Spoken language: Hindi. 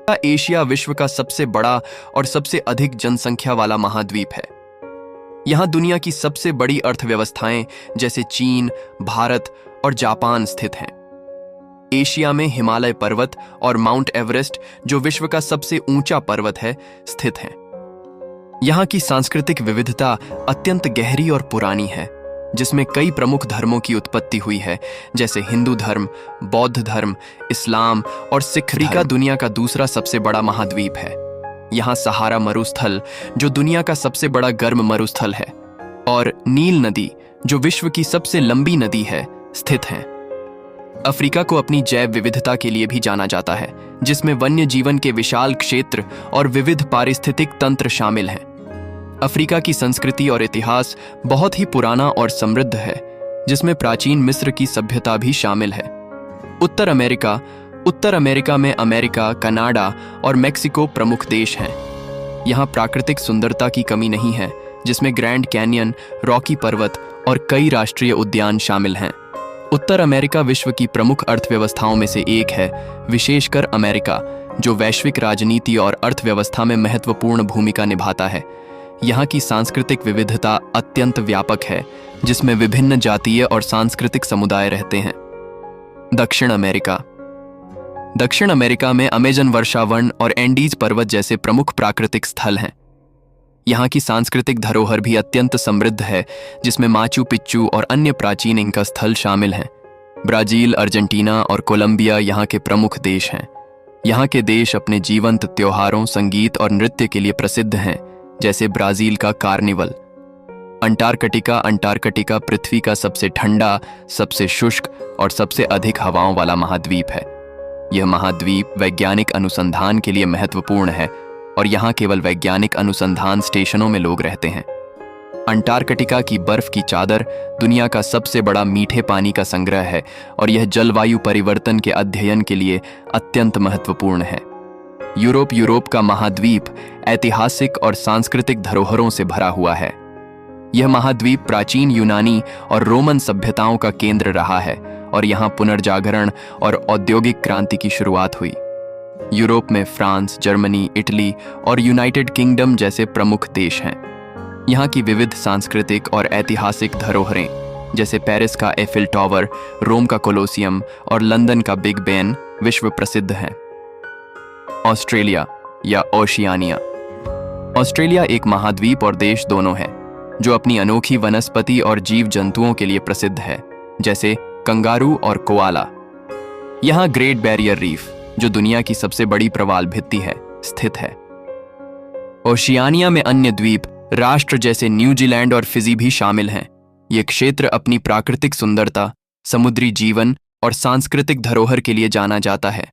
एशिया विश्व का सबसे बड़ा और सबसे अधिक जनसंख्या वाला महाद्वीप है। यहाँ दुनिया की सबसे बड़ी अर्थव्यवस्थाएं जैसे चीन, भारत और जापान स्थित हैं। एशिया में हिमालय पर्वत और माउंट एवरेस्ट, जो विश्व का सबसे ऊंचा पर्वत है, स्थित हैं। यहाँ की सांस्कृतिक विविधता अत्यंत गहरी और पुरानी है, जिसमें कई प्रमुख धर्मों की उत्पत्ति हुई है, जैसे हिंदू धर्म, बौद्ध धर्म, इस्लाम और सिख। अफ्रीका दुनिया का दूसरा सबसे बड़ा महाद्वीप है। यहाँ सहारा मरुस्थल, जो दुनिया का सबसे बड़ा गर्म मरुस्थल है, और नील नदी, जो विश्व की सबसे लंबी नदी है, स्थित हैं। अफ्रीका को अपनी जैव विविधता के लिए भी जाना जाता है, जिसमें वन्य जीवन के विशाल क्षेत्र और विविध पारिस्थितिक तंत्र शामिल हैं। अफ्रीका की संस्कृति और इतिहास बहुत ही पुराना और समृद्ध है, जिसमें प्राचीन मिस्र की सभ्यता भी शामिल है। उत्तर अमेरिका में अमेरिका, कनाडा और मेक्सिको प्रमुख देश हैं। यहाँ प्राकृतिक सुंदरता की कमी नहीं है, जिसमें ग्रैंड कैनियन, रॉकी पर्वत और कई राष्ट्रीय उद्यान शामिल हैं। उत्तर अमेरिका विश्व की प्रमुख अर्थव्यवस्थाओं में से एक है, विशेषकर अमेरिका, जो वैश्विक राजनीति और अर्थव्यवस्था में महत्वपूर्ण भूमिका निभाता है। यहाँ की सांस्कृतिक विविधता अत्यंत व्यापक है, जिसमें विभिन्न जातीय और सांस्कृतिक समुदाय रहते हैं। दक्षिण अमेरिका में अमेजन वर्षावन और एंडीज पर्वत जैसे प्रमुख प्राकृतिक स्थल हैं। यहाँ की सांस्कृतिक धरोहर भी अत्यंत समृद्ध है, जिसमें माचू पिच्चू और अन्य प्राचीन इंका स्थल शामिल हैं। ब्राजील, अर्जेंटीना और कोलंबिया यहाँ के प्रमुख देश हैं। यहाँ के देश अपने जीवंत त्योहारों, संगीत और नृत्य के लिए प्रसिद्ध हैं, जैसे ब्राजील का कार्निवल। अंटार्कटिका पृथ्वी का सबसे ठंडा, सबसे शुष्क और सबसे अधिक हवाओं वाला महाद्वीप है। यह महाद्वीप वैज्ञानिक अनुसंधान के लिए महत्वपूर्ण है, और यहाँ केवल वैज्ञानिक अनुसंधान स्टेशनों में लोग रहते हैं। अंटार्कटिका की बर्फ की चादर दुनिया का सबसे बड़ा मीठे पानी का संग्रह है, और यह जलवायु परिवर्तन के अध्ययन के लिए अत्यंत महत्वपूर्ण है। यूरोप का महाद्वीप ऐतिहासिक और सांस्कृतिक धरोहरों से भरा हुआ है। यह महाद्वीप प्राचीन यूनानी और रोमन सभ्यताओं का केंद्र रहा है, और यहाँ पुनर्जागरण और औद्योगिक क्रांति की शुरुआत हुई। यूरोप में फ्रांस, जर्मनी, इटली और यूनाइटेड किंगडम जैसे प्रमुख देश हैं। यहाँ की विविध सांस्कृतिक और ऐतिहासिक धरोहरें, जैसे पेरिस का एफिल टावर, रोम का कोलोसियम और लंदन का बिग बेन, विश्व प्रसिद्ध हैं। ऑस्ट्रेलिया या ओशियानिया। ऑस्ट्रेलिया एक महाद्वीप और देश दोनों है, जो अपनी अनोखी वनस्पति और जीव जंतुओं के लिए प्रसिद्ध है, जैसे कंगारू और कोआला। यहाँ ग्रेट बैरियर रीफ, जो दुनिया की सबसे बड़ी प्रवाल भित्ति है, स्थित है। ओशियानिया में अन्य द्वीप राष्ट्र जैसे न्यूजीलैंड और फिजी भी शामिल हैं। ये क्षेत्र अपनी प्राकृतिक सुंदरता, समुद्री जीवन और सांस्कृतिक धरोहर के लिए जाना जाता है।